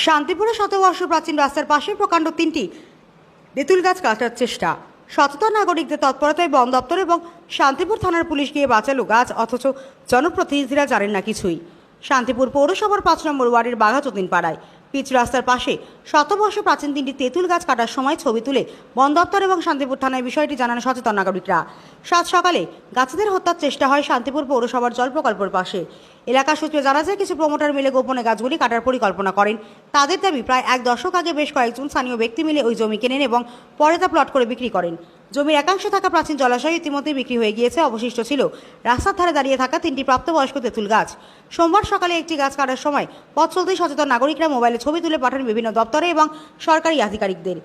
শান্তিপুরে শতবর্ষ প্রাচীন রাস্তার পাশে প্রকাণ্ড তিনটি তেঁতুল গাছ কাটার চেষ্টা। সচেতন নাগরিকদের তৎপরতায় বন দপ্তর এবং শান্তিপুর থানার পুলিশ গিয়ে বাঁচালো গাছ, অথচ জনপ্রতিনিধিরা জানেন না কিছুই। শান্তিপুর পৌরসভার ৫ নম্বর ওয়ার্ডের বাঘাযতীন পাড়ায় পিচ রাস্তার পাশে শতবর্ষ প্রাচীন তিনটি তেঁতুল গাছ কাটার সময় ছবি তুলে বন দপ্তর এবং শান্তিপুর থানায় বিষয়টি জানান সচেতন নাগরিকরা। সাত সকালে গাছেদের হত্যার চেষ্টা হয় শান্তিপুর পৌরসভার জল প্রকল্পের পাশে। এলাকা সূত্রে জানা যায়, কিছু প্রমোটার মিলে গোপনে গাছগুলি কাটার পরিকল্পনা করেন। তাদের দাবি, প্রায় ১ দশক আগে বেশ কয়েকজন স্থানীয় ব্যক্তি মিলে ওই জমি কেনেন এবং পরে তা প্লট করে বিক্রি করেন। জমির একাংশে থাকা প্রাচীন জলাশয় ইতিমধ্যে বিক্রি হয়ে গিয়েছে। অবশিষ্ট ছিল রাস্তার ধারে দাঁড়িয়ে থাকা তিনটি প্রাপ্তবয়স্ক তেঁতুল গাছ। সোমবার সকালে একটি গাছ কাটার সময় পথ চলতেই সচেতন নাগরিকরা মোবাইলে ছবি তুলে পাঠান বিভিন্ন দপ্তরে এবং সরকারি আধিকারিকদের।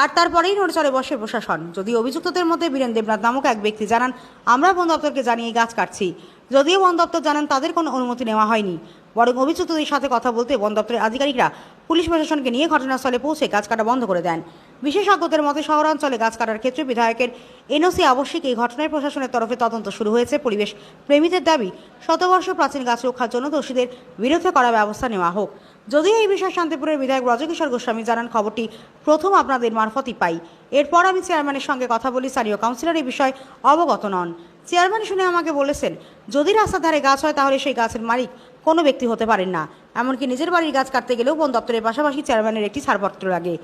আর তারপরেই নড়চড়ে বসে প্রশাসন। যদিও অভিযুক্তদের মধ্যে বীরেন দেবনাথ নামক এক ব্যক্তি জানান, আমরা বন দপ্তরকে জানিয়ে গাছ কাটছি। যদিও বন দপ্তর জানান তাদের কোনো অনুমতি নেওয়া হয়নি, বরং অভিযুক্তদের সাথে কথা বলতে বন দপ্তরের আধিকারিকরা পুলিশ প্রশাসনকে নিয়ে ঘটনাস্থলে পৌঁছে গাছ কাটা বন্ধ করে দেন। বিশেষজ্ঞদের মতে শহরাঞ্চলে গাছ কাটার ক্ষেত্রে বিধায়কের এনওসি আবশ্যিক। এই ঘটনায় প্রশাসনের তরফে তদন্ত শুরু হয়েছে। পরিবেশ প্রেমীদের দাবি, শতবর্ষ প্রাচীন গাছ রক্ষার জন্য দোষীদের বিরুদ্ধে করা ব্যবস্থা নেওয়া হোক। যদিও এই বিষয়ে শান্তিপুরের বিধায়ক ব্রজকিশোর গোস্বামী জানান, খবরটি প্রথম আপনাদের মারফতই পাই। এরপর আমি চেয়ারম্যানের সঙ্গে কথা বলি। স্থানীয় কাউন্সিলর এই বিষয়ে অবগত নন। চেয়ারম্যান শুনে আমাকে বলেছেন, যদি রাস্তার ধারে গাছ হয় তাহলে সেই গাছের মালিক কোনো ব্যক্তি হতে পারেন না। এমনকি নিজের বাড়ির গাছ কাটতে গেলেও বন দপ্তরের পাশাপাশি চেয়ারম্যানের একটি ছাড়পত্র লাগে।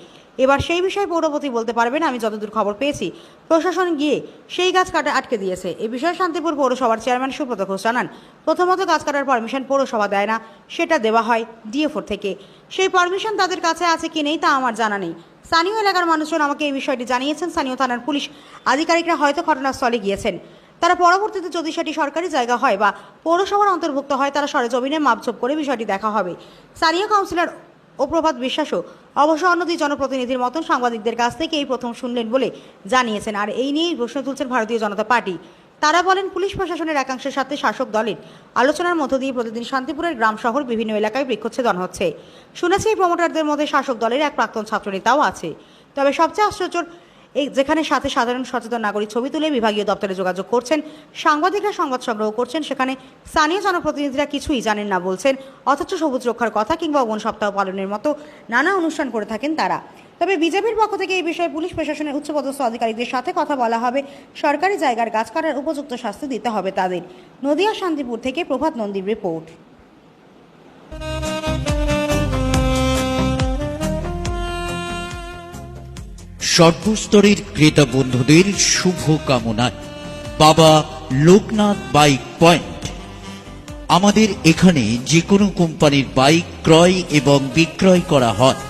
এবার সেই বিষয়ে পৌরপতি বলতে পারবেন। আমি যতদূর খবর পেয়েছি, প্রশাসন গিয়ে সেই গাছ কাটা আটকে দিয়েছে। এ বিষয়ে শান্তিপুর পৌরসভার চেয়ারম্যান সুব্রত ঘোষ জানান, প্রথমত গাছ কাটার পারমিশন পৌরসভা দেয় না, সেটা দেওয়া হয় ডিএফও থেকে। সেই পারমিশন তাদের কাছে আছে কি নেই তা আমার জানা নেই। স্থানীয় এলাকার মানুষজন আমাকে এই বিষয়টি জানিয়েছেন। স্থানীয় থানার পুলিশ আধিকারিকরা হয়তো ঘটনাস্থলে গিয়েছেন। তারা পরবর্তীতে যদি সেটি সরকারি জায়গা হয় বা পৌরসভার অন্তর্ভুক্ত হয়, তারা সরেজমিনে মাপঝোপ করে বিষয়টি দেখা হবে। স্থানীয় কাউন্সিলর ও প্রভাত বিশ্বাসও অবশ্য অন্য দুই জনপ্রতিনিধির মতন সাংবাদিকদের কাছ থেকে এই প্রথম শুনলেন বলে জানিয়েছেন। আর এই নিয়েই প্রশ্ন তুলছেন ভারতীয় জনতা পার্টি। তারা বলেন, পুলিশ প্রশাসনের একাংশের সাথে শাসক দলের আলোচনার মধ্য দিয়ে প্রতিদিন শান্তিপুরের গ্রাম শহর বিভিন্ন এলাকায় বৃক্ষচ্ছেদন হচ্ছে। শুনেছি এই প্রমোটারদের মধ্যে শাসক দলের এক প্রাক্তন ছাত্রনেতাও আছে। তবে সবচেয়ে আশ্চর্য, যেখানে সাথে সাধারণ সচেতন নাগরিক ছবি তুলে বিভাগীয় দপ্তরে যোগাযোগ করছেন, সাংবাদিকরা সংবাদ সংগ্রহ করছেন, সেখানে স্থানীয় জনপ্রতিনিধিরা কিছুই জানেন না বলছেন, অথচ সবুজ রক্ষার কথা কিংবা বন সপ্তাহ পালনের মতো নানা অনুষ্ঠান করে থাকেন তারা। তবে বিজেপির পক্ষ থেকে এই বিষয়ে পুলিশ প্রশাসনের উচ্চপদস্থ আধিকারিকদের সাথে কথা বলা হবে। সরকারি জায়গার গাছ কাটার উপযুক্ত শাস্তি দিতে হবে তাদের। নদিয়া শান্তিপুর থেকে প্রভাত নন্দীর রিপোর্ট। সর্বস্তরের ক্রেতা বন্ধুদের শুভ কামনায় বাবা লোকনাথ বাইক পয়েন্ট। আমাদের এখানে যে কোনো কোম্পানির বাইক ক্রয় এবং বিক্রয় করা হয়।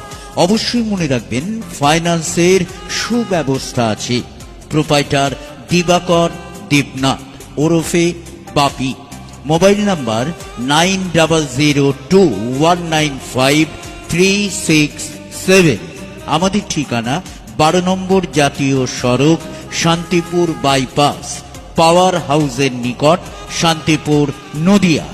অবশ্যই মনে রাখবেন, ফাইন্যান্সের সুব্যবস্থা আছে। প্রোপাইটার দিবাকর দেবনাথ ওরফে বাপি। Mobile number 9002195367। আমাদের ঠিকানা 12 নম্বর জাতীয় সড়ক, শান্তিপুর বাইপাস, পাওয়ার হাউসের নিকট, শান্তিপুর, নদিয়া।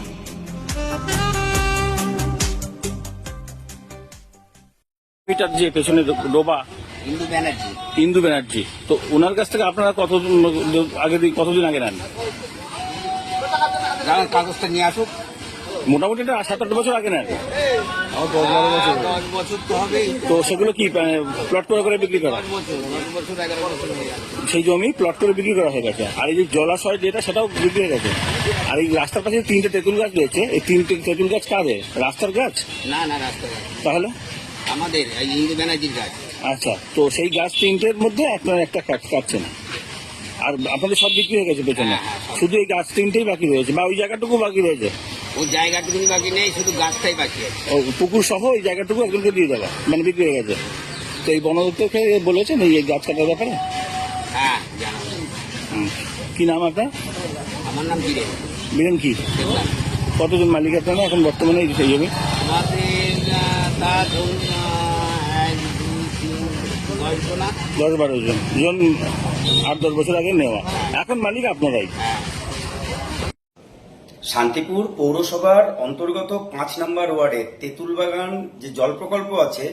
এটার যে পেছনে ডোবা ইন্দু ব্যানার্জি, তো ওনার কাছ থেকে আপনারা কতদিন আগে নেন? কাগজটা নিয়ে আসুক। মোটামুটি এটা 7-8 বছর আগে নেন। 10 বছর তো হবে। তো সেগুলো কি প্লট করে বিক্রি করা? 10 বছর 11 বছর হয়ে গেছে। সেই জমি প্লট করে বিক্রি করা হয়ে গেছে। আর এই যে জলাশয় যেটা, সেটাও বিক্রি হয়ে গেছে। আর এই রাস্তার পাশে 3টে তেঁতুল গাছ রয়েছে, এই 3টে তেঁতুল গাছ কাদের? রাস্তার গাছ? না না, রাস্তায় তাহলে আমাদের এই ইন্দু ব্যানার্জির গাছ। আচ্ছা, তো সেই গাছ 3টের মধ্যে আপনার একটা কাটছেন, আর আপনাদের সব বিক্রি হয়ে গেছে পেছনে। শুধু এই গাছ 3টেই বাকি রয়েছে, বা ওই জায়গাটুকু বাকি রয়েছে? ওই জায়গাটুকু বাকি নেই, শুধু গাছটাই বাকি আছে। ও পুকুর সহ ওই জায়গাটুকু একজনকে দিয়ে দেওয়া, মানে বিক্রি হয়ে গেছে। তো এই বন দপ্তরকে বলেছেন এই গাছ কাটার ব্যাপারে? হ্যাঁ, জানাবো। কি নাম আপনার? আমার নাম বীরেন। বীরেন কি? কতজন মালিক আপনারা এখন বর্তমানে সেই জমি? আমাদের তা ধরুন 10-12 জন 8-10 বছর আগে নেওয়া, এখন মালিক আপনারাই। শান্তিপুর পৌরসভার অন্তর্গত 5 নম্বর ওয়ার্ডের তেঁতুল বাগান যে জল প্রকল্প আছে,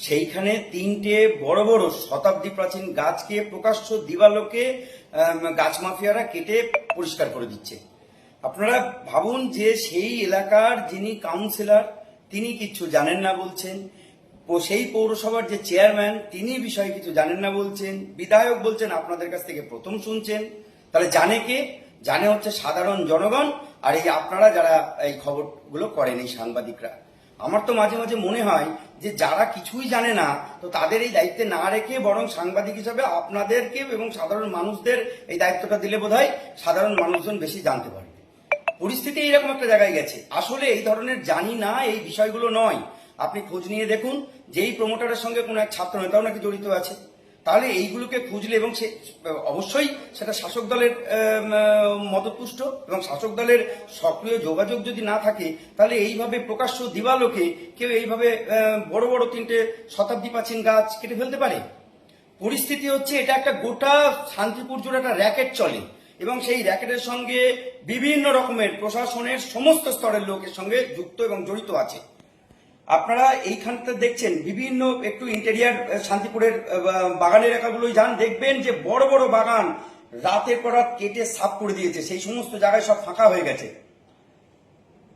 সেইখানে 3টে বড় বড় শতাব্দী প্রাচীন গাছকে প্রকাশ্য দিবালোকে গাছ মাফিয়ারা কেটে পরিষ্কার করে দিচ্ছে। আপনারা ভাবুন যে সেই এলাকার যিনি কাউন্সিলর, তিনি কিচ্ছু জানেন না বলছেন। সেই পৌরসভার যে চেয়ারম্যান তিনি বিষয়ে কিছু জানেন না বলছেন, বিধায়ক বলছেন আপনাদের কাছ থেকে প্রথম শুনছেন। তাহলে জানে কে? জানে হচ্ছে সাধারণ জনগণ, আর এই আপনারা যারা এই খবরগুলো করেন, এই সাংবাদিকরা। আমার তো মাঝে মাঝে মনে হয় যে যারা কিছুই জানে না, তো তাদের এই দায়িত্বে না রেখে বরং সাংবাদিক হিসাবে আপনাদেরকে এবং সাধারণ মানুষদের এই দায়িত্বটা দিলে বোধহয় সাধারণ মানুষজন বেশি জানতে পারবে। পরিস্থিতি এইরকম একটা জায়গায় গেছে। আসলে এই ধরনের জানি না এই বিষয়গুলো নয়। আপনি খোঁজ নিয়ে দেখুন যে এই প্রমোটারের সঙ্গে কোনো এক ছাত্র নেতাও নাকি জড়িত আছে। তাহলে এইগুলোকে খুঁজলে, এবং সে অবশ্যই সেটা শাসক দলের মদতপুষ্ট, এবং শাসক দলের সক্রিয় যোগাযোগ যদি না থাকে, তাহলে এইভাবে প্রকাশ্য দিবালোকে কেউ এইভাবে বড় বড় 3টে শতাব্দী প্রাচীন গাছ কেটে ফেলতে পারে? পরিস্থিতি হচ্ছে এটা একটা গোটা শান্তিপুর জুড়ে একটা র্যাকেট চলে, এবং সেই র্যাকেটের সঙ্গে বিভিন্ন রকমের প্রশাসনের সমস্ত স্তরের লোকের সঙ্গে যুক্ত এবং জড়িত আছে। আপনারা এইখানটা দেখছেন বিভিন্ন একটু ইন্টেরিয়ার শান্তিপুরের বাগান এলাকাগুলোই যান, দেখবেন যে বড় বড় বাগান রাতের পর রাত কেটে সাফ করে দিয়েছে, সেই সমস্ত জায়গায় সব ফাঁকা হয়ে গেছে।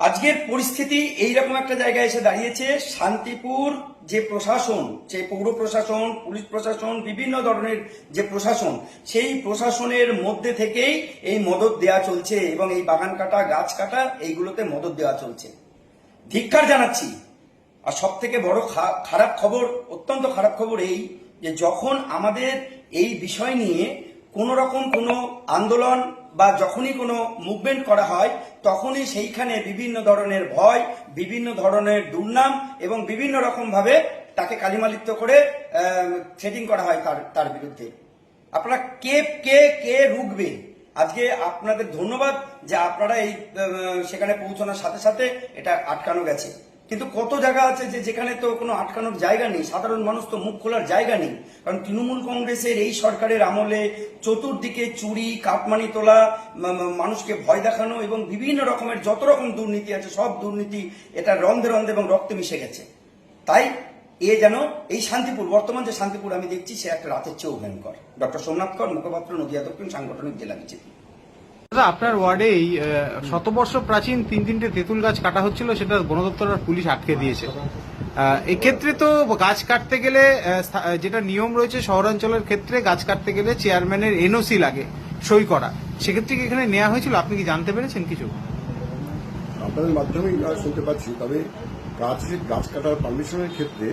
আজকের পরিস্থিতি এইরকম একটা জায়গায় এসে দাঁড়িয়েছে। শান্তিপুর যে প্রশাসন, যে পৌর প্রশাসন, পুলিশ প্রশাসন, বিভিন্ন ধরনের যে প্রশাসন, সেই প্রশাসনের মধ্যে থেকেই এই মদত দেওয়া চলছে, এবং এই বাগান কাটা, গাছ কাটা, এইগুলোতে মদত দেওয়া চলছে। ধিক্কার জানাচ্ছি। আর সব থেকে বড় খারাপ খবর, অত্যন্ত খারাপ খবর এই যে যখন আমাদের এই বিষয় নিয়ে কোন রকম কোনো আন্দোলন বা যখনই কোনো মুভমেন্ট করা হয়, তখনই সেইখানে বিভিন্ন ধরনের ভয়, বিভিন্ন ধরনের দুর্নাম এবং বিভিন্ন রকম ভাবে তাকে কালিমালিপ্ত করে থ্রেটিং করা হয় তার বিরুদ্ধে। আপনারা কে কে কে রুখবে? আজকে আপনাদের ধন্যবাদ যে আপনারা এই সেখানে পৌঁছানোর সাথে সাথে এটা আটকানো গেছে। কিন্তু কত জায়গা আছে যেখানে তো কোনো আটকানোর জায়গা নেই, সাধারণ মানুষ তো মুখ খোলার জায়গা নেই। কারণ তৃণমূল কংগ্রেসের এই সরকারের আমলে চতুর্দিকে চুরি, কাটমানি তোলা, মানুষকে ভয় দেখানো এবং বিভিন্ন রকমের যত রকম দুর্নীতি আছে, সব দুর্নীতি এটা রন্ধে রন্ধে এবং রক্তে মিশে গেছে। তাই যেন এই শান্তিপুর, বর্তমান যে শান্তিপুর আমি দেখছি, সে একটা রাতের চেয়েও ভয়ঙ্কর। ডক্টর সোমনাথ কর, মুখপাত্র, নদিয়া দক্ষিণ সাংগঠনিক জেলা বিজেপি। আপনার ওয়ার্ডে এই শতবর্ষ প্রাচীন 3টে তেঁতুল গাছ কাটা হচ্ছিল, সেটা বন দপ্তর আর পুলিশ আটকে দিয়েছে। এক্ষেত্রে তো গাছ কাটতে গেলে যেটা নিয়ম রয়েছে শহরাঞ্চলের ক্ষেত্রে, গাছ কাটতে গেলে চেয়ারম্যানের এনওসি লাগে, সই করা। সেক্ষেত্রে কি এখানে নেওয়া হয়েছিল? আপনি কি জানতে পেরেছেন কিছু? আপনাদের মাধ্যমেই শুনতে পাচ্ছি। তবে গাছ কাটার পারমিশনের ক্ষেত্রে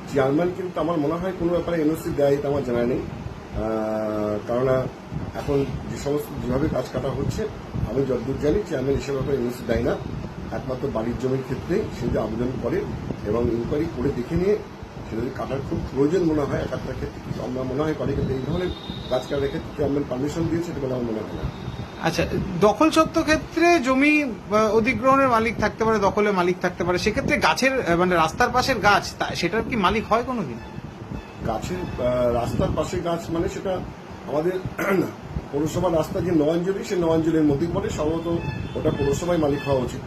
চেয়ারম্যান কিন্তু আমার মনে হয় কোনো ব্যাপারে এনওসি দেয়, এটা আমার জানা নেই। কারণ এখন যেভাবে গাছ কাটা হচ্ছে, আমি যতদূর জানি চেয়ারম্যান এসব ব্যাপারে এনওসি দেয় না। একমাত্র বাড়ির জমির ক্ষেত্রে সে যে আবেদন করে এবং ইনকোয়ারি করে দেখে নিয়ে সেটা যদি কাটার খুব প্রয়োজন মনে হয় একটা ক্ষেত্রে, আমরা মনে হয় পারি। কিন্তু এই ধরনের গাছ কাটার ক্ষেত্রে চেয়ারম্যান পারমিশন দিয়েছে এটা বলে আমার মনে হয় না। আচ্ছা, দখলসত্ত্ব ক্ষেত্রে জমি অধিগ্রহণের মালিক থাকতে পারে, দখলের মালিক থাকতে পারে, সেক্ষেত্রে গাছের মানে রাস্তার পাশের গাছ, সেটার কি মালিক হয় কোনোদিন? গাছের রাস্তার পাশে গাছ মানে সেটা আমাদের পৌরসভার রাস্তা যে নয়াঞ্জলি, সে নয়াঞ্জলির মধ্যে পড়ে, সম্ভবত ওটা পৌরসভায় মালিক হওয়া উচিত।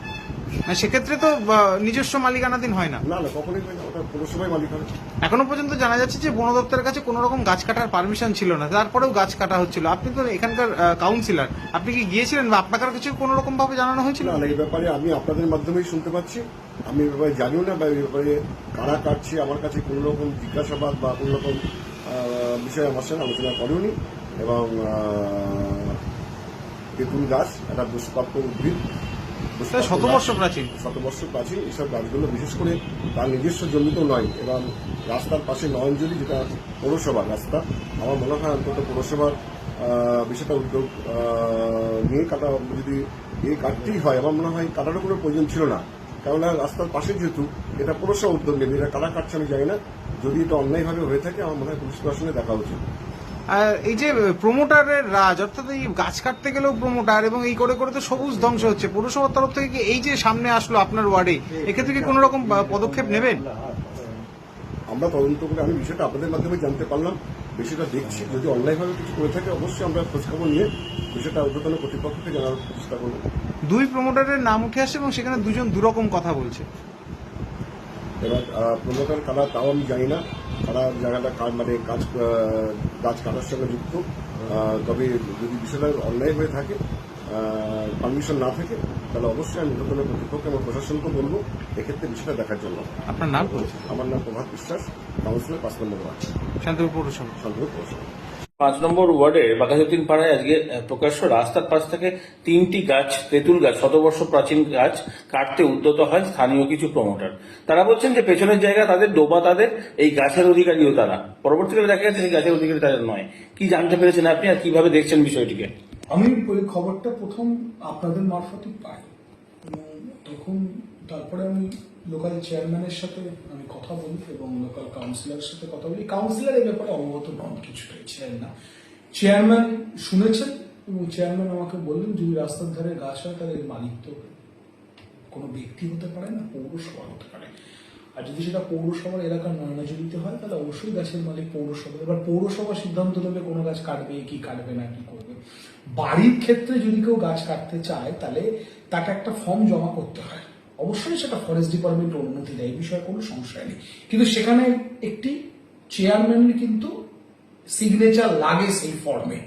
সেক্ষেত্রে তো নিজস্ব মালিকানাধীন হয় না। না, কখনোই হয় না, ওটা পৌরসভায় মালিক হবে। এখনো পর্যন্ত জানা যাচ্ছে যে বন দপ্তরের কাছে কোনো রকম গাছ কাটার পারমিশন ছিল না, তারপরেও গাছ কাটা হচ্ছিল। আপনি তো এখানকার কাউন্সিলর, আপনি কি গিয়েছিলেন বা আপনার কাছে কোনো রকম ভাবে জানানো হয়েছিল? না, এই ব্যাপারে আমি আপনাদের মাধ্যমেই শুনতে পাচ্ছি। আমি এই ব্যাপারে জানিও না, বা এই ব্যাপারে কারা কাটছে আমার কাছে কোনো রকম জিজ্ঞাসাবাদ বা কোনো রকম বিষয়ে আমার সঙ্গে আলোচনা করেনি। এবং তেঁতুল গাছ একটা দুষ্প্রাপ্য উদ্ভিদ, শতবর্ষ প্রাচীন, এসব গাছগুলো বিশেষ করে তার নিজস্ব জমিতেও নয়, এবং রাস্তার পাশে নয়নজলি, যেটা পৌরসভার রাস্তা, আমার মনে হয় অন্তত পৌরসভার বিষয়টা উদ্যোগ নিয়ে কাটা, যদি কাটতেই হয় আমার মনে হয় কাটারও কোনো প্রয়োজন ছিল না। কেননা রাস্তার পাশে যেহেতু এটা পৌরসভা উদ্যোগ নেবে, এটা কাটা কাটছে আমি জানি না। যদি এটা অন্যায়ভাবে হয়ে থাকে আমার মনে হয় পুলিশ প্রশাসনে দেখা উচিত। এই যে প্রমোটারের রাজ, অর্থাৎ এই গাছ কাটতে গেলেও প্রমোটার, এবং এই করে করে তো সবুজ ধ্বংস হচ্ছে। পৌরসভার তরফ থেকে কি এই যে সামনে আসলো আপনার ওয়ার্ডে, এক্ষেত্রে কি কোনো রকম পদক্ষেপ নেবেন? আমরা তদন্ত করে, আমি বিষয়টা আপনাদের মাধ্যমে জানতে পারলাম, বিষয়টা দেখছি। যদি অন্যায়ভাবে কিছু করে থাকে অবশ্যই আমরা খোঁজখবর নিয়ে বিষয়টা ঊর্ধ্বতন কর্তৃপক্ষকে জানার চেষ্টা করব। 2 প্রমোটারের নাম উঠে আসে এবং সেখানে দুজন দুরকম কথা বলছে। এবার প্রমোটার কারা তাও আমি জানি না, কারা জায়গাটা মানে গাছ কাটার সঙ্গে যুক্ত। তবে যদি বিষয়টা অন্যায় হয়ে থাকে পারমিশন না থাকে তাহলে অবশ্যই আমি ঊর্ধ্বতন কর্তৃপক্ষ এবং প্রশাসনকে বলবো এক্ষেত্রে বিষয়টা দেখার জন্য। আপনার নাম বলছেন? আমার নাম প্রভাত বিশ্বাস, কাউন্সিলর 5 নম্বর ওয়ার্ড, শান্তিপুর পৌরসভা। শান্তিপুর পৌরসভা। 5 নম্বর ওয়ার্ডের বাঘাযতীন পাড়ায় আজকে প্রকাশ্য রাস্তার পাশ থেকে 3টি গাছ, তেঁতুল গাছ, শতবর্ষ প্রাচীন গাছ কাটতে উদ্যত হয় স্থানীয় কিছু প্রমোটার। তারা বলছেন যে পেছনের জায়গা তাদের, ডোবা তাদের, এই গাছের অধিকারীও তারা। পরবর্তীকালে দেখা যাচ্ছে সেই গাছের অধিকারী তাদের নয়। কি জানতে পেরেছেন আপনি আর কিভাবে দেখছেন বিষয়টিকে? আমি ওই খবরটা প্রথম আপনাদের মারফতই পাই এবং তখন তারপরে আমি লোকাল চেয়ারম্যানের সাথে আমি কথা বলি এবং লোকাল কাউন্সিলরের সাথে কথা বলি। কাউন্সিলর এই ব্যাপারে অবগত নন, কিছুটাই ছিলেন না। চেয়ারম্যান শুনেছেন এবং চেয়ারম্যান আমাকে বললেন যদি রাস্তার ধারে গাছ হয় তাহলে এর মালিক তো কোনো ব্যক্তি হতে পারে না, পৌরসভা হতে পারে। আর যদি সেটা পৌরসভার এলাকার নয়নাজড়িতে হয় তাহলে অবশ্যই গাছের মালিক পৌরসভা। এবার পৌরসভা সিদ্ধান্ত নেবে কোনো গাছ কাটবে কি কাটবে না কি করবে। বাড়ির ক্ষেত্রে যদি কেউ গাছ কাটতে চায় তাহলে তাকে একটা ফর্ম জমা করতে হয়, অবশ্যই সেটা ফরেস্ট ডিপার্টমেন্ট অনুমতি দেয়, এই বিষয়ে কোনো সংশয় নেই। কিন্তু সেখানে একটি চেয়ারম্যানের কিন্তু সিগনেচার লাগে সেই ফর্মে।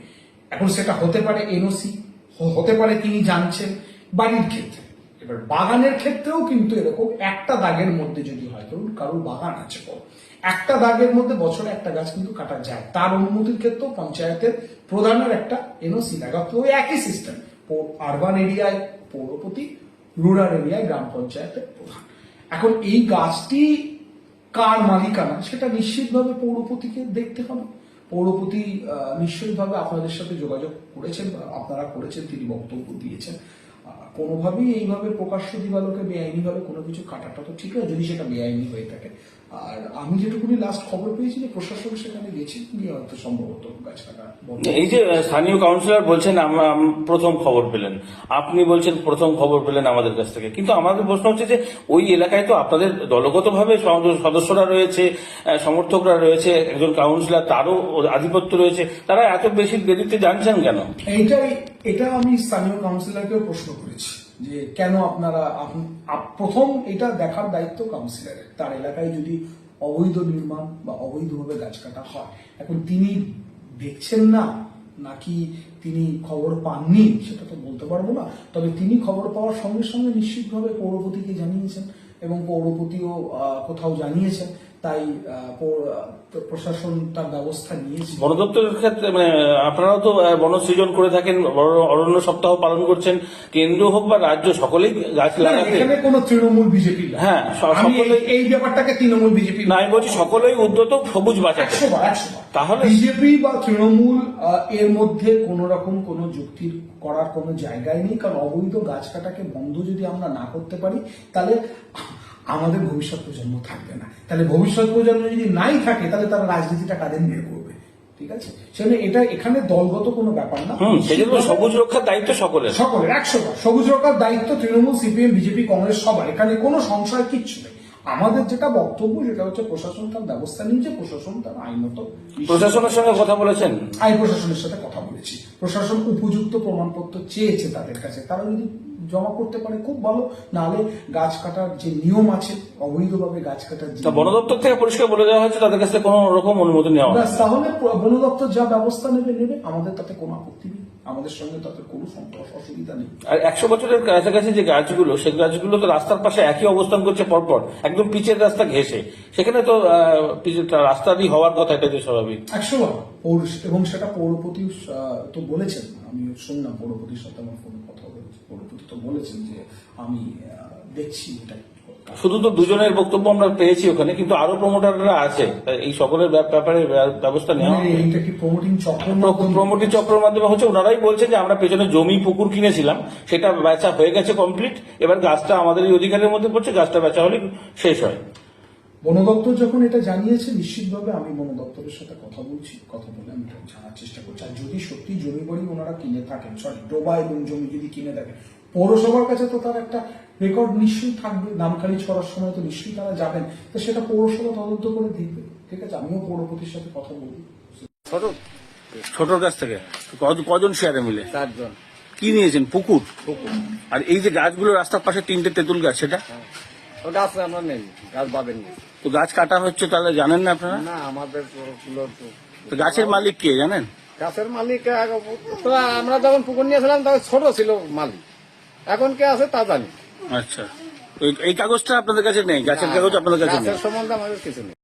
এখন সেটা হতে পারে এনওসি, হতে পারে তিনি জানছেন বাড়ির ক্ষেত্রে। এবার বাগানের ক্ষেত্রেও কিন্তু এরকম একটা দাগের মধ্যে যদি হয়, ধরুন কারোর বাগান আছে বড়, একটা দাগের মধ্যে বছরে একটা গাছ কিন্তু কাটা যায়, তার অনুমতির ক্ষেত্রেও পঞ্চায়েতের প্রধানের একটা এনওসি লাগা। তো ওই একই সিস্টেম, আরবান এরিয়ায় পৌরপতি, রুরাল এরিয়ায় গ্রাম পঞ্চায়েতের প্রধান। এখন এই গাছটি কার মালিকানা সেটা নিশ্চিতভাবে পৌরপতিকে দেখতে হবে। পৌরপতি নিশ্চয়ইভাবে আপনাদের সাথে যোগাযোগ করেছেন বা আপনারা করেছেন, তিনি বক্তব্য দিয়েছেন। কোনোভাবেই এইভাবে প্রকাশ্য দিবালোকে বেআইনি ভাবে কোনো কিছু কাটাটা তো ঠিক আছে যদি সেটা বেআইনি হয়ে থাকে। আর আমি যেটুকুনি লাস্ট খবর পেয়েছি যে প্রশাসন সেখানে গেছে, গিয়ে হয়তো সম্ভবত গাছ কাটা বন্ধ। এই যে স্থানীয় কাউন্সিলর বলছেন প্রথম খবর পেলেন, আপনি বলছেন প্রথম খবর পেলেন আমাদের কাছ থেকে, কিন্তু আমাদের প্রশ্ন হচ্ছে যে ওই এলাকায় তো আপনাদের দলগতভাবে সদস্যরা রয়েছে, সমর্থকরা রয়েছে, একজন কাউন্সিলর তারও আধিপত্য রয়েছে, তারা এত বেশি দেরিতে জানছেন কেন? এটা আমি স্থানীয় কাউন্সিলরকেও প্রশ্ন করেছি যে কেন আপনারা প্রথম এটা দেখার দায়িত্ব কাউন্সিলরের, তার এলাকায় যদি অবৈধ নির্মাণ বা অবৈধভাবে গাছ কাটা হয়। এখন তিনি দেখছেন না নাকি তিনি খবর পাননি সেটা তো বলতে পারবো না, তবে তিনি খবর পাওয়ার সঙ্গে সঙ্গে নিশ্চিতভাবে পৌরপতিকে জানিয়েছেন এবং পৌরপতিও কোথাও জানিয়েছেন, তাই প্রশাসন তার ব্যবস্থা নিয়েছে। বন দপ্তরের ক্ষেত্রে মানে আপনারাও তো বন সৃজন করে থাকেন, অরণ্য সপ্তাহ পালন করছেন, কেন্দ্র হোক বা রাজ্য সকলেই গাছ লাগাতে। এখানে কোনো তৃণমূল বিজেপি, হ্যাঁ এই ব্যাপারটাকে তৃণমূল বিজেপি না, আমি বলছি সকলেই উদ্যত সবুজ বাঁচাতে। 100 তাহলে বিজেপি বা তৃণমূল এর মধ্যে কোন রকম কোন যুক্তির করার কোনো জায়গায় নেই, কারণ অবৈধ গাছ কাটাকে বন্ধ যদি আমরা না করতে পারি তাহলে আমাদের ভবিষ্যৎ প্রজন্ম থাকবে না। তাহলে ভবিষ্যৎ প্রজন্ম যদি নাই থাকে তাহলে তারা রাজনীতিটা কাদের নিয়ে করবে? ঠিক আছে, সেজন্য এটা এখানে দলগত কোনো ব্যাপার না। সবুজ রক্ষার দায়িত্ব সকলের 100 সবুজ রক্ষার দায়িত্ব তৃণমূল, সিপিএম, বিজেপি, কংগ্রেস সবার, এখানে কোনো সংশয় কিচ্ছু নেই। আমাদের যেটা বক্তব্য সেটা হচ্ছে প্রশাসন তার ব্যবস্থা নিয়েছে, প্রশাসন তার আইনত। প্রশাসনের সঙ্গে কথা বলেছেন? আইন প্রশাসনের সাথে কথা বলেছি, প্রশাসন উপযুক্ত প্রমাণপত্র চেয়েছে তাদের কাছে, তারা যদি জমা করতে পারে খুব ভালো, নাহলে গাছ কাটার যে নিয়ম আছে অবৈধভাবে গাছ কাটার, বন দপ্তর থেকে পরিষ্কার বলে দেওয়া হয়েছে তাদের কাছে কোনো রকম অনুমতি নেওয়া হয়, তাহলে বন দপ্তর যা ব্যবস্থা নেবে, আমাদের তাতে কোনো আপত্তি নেই, আমাদের সঙ্গে তাদের কোনো অসুবিধা নেই। আর 100 বছরের কাছাকাছি যে গাছগুলো, সেই গাছগুলো তো রাস্তার পাশে একই অবস্থান করছে পরপর, একদম পিচের রাস্তা ঘেঁষে, সেখানে তো রাস্তারই হওয়ার কথা, এটা যে স্বাভাবিক। 100 এবং সেটা পৌরপতি তো বলেছেন, আমি শুনলাম পৌরপতির সাথে আমার ফোনে কথা বলেছে, পৌরপতি তো বলেছেন যে আমি দেখছি এটা। শুধু তো দুজনের বক্তব্য আমরা পেয়েছি ওখানে, কিন্তু আরো প্রমোটাররা আছে, এই সকলের ব্যাপারে ব্যবস্থা নেওয়া। এইটা কি প্রমোটিং চক্রের মাধ্যমে হচ্ছে? ওনারাই বলছে যে আমরা পেছনে জমি পুকুর কিনেছিলাম, সেটা বেচা হয়ে গেছে কমপ্লিট, এবার গাছটা আমাদের এই অধিকারের মধ্যে পড়ছে, গাছটা বেচা হলে শেষ হয়। বন দপ্তর যখন এটা জানিয়েছে, নিশ্চিতভাবে আমি বন দপ্তরের সাথে কথা বলছি, কথা বলে আমি জানার চেষ্টা করছি। আর যদি সত্যি জমি বাড়ি ওনারা কিনে থাকেন, ডোবা এবং জমি যদি কিনে থাকেন, পৌরসভার কাছে তো তার একটা রেকর্ড নিশ্চয়ই থাকবে, নামখালি ছড়ার সময় তো নিশ্চয়ই তারা যাবেন, তো সেটা পৌরসভা তদন্ত করে দেখবে। ঠিক আছে, আমিও পৌরপতির সাথে কথা বলবো। ছোটর কাছ থেকে কজন শেয়ারে মিলে? 4 জন। কি নিয়েছেন? পুকুর। আর এই যে গাছগুলো রাস্তার পাশে 3টে তেঁতুল গাছ, সেটা ওটা আছে, আমরা নেই, গাছ পাবেন না। তো গাছ কাটা হচ্ছে, তাহলে জানেন না আপনারা? না, আমাদের তো গাছের মালিক কে জানেন? গাছের মালিক তো আমরা যখন পুকুর নিয়েছিলাম তখন ছোট ছিল মালিক, এখন কে আছে তা জানি। আচ্ছা, এই কাগজটা আপনাদের কাছে নেই, গাছের কাগজ আপনাদের কাছে নেই? গাছের সম্বন্ধে আমাদের কিছু নেই।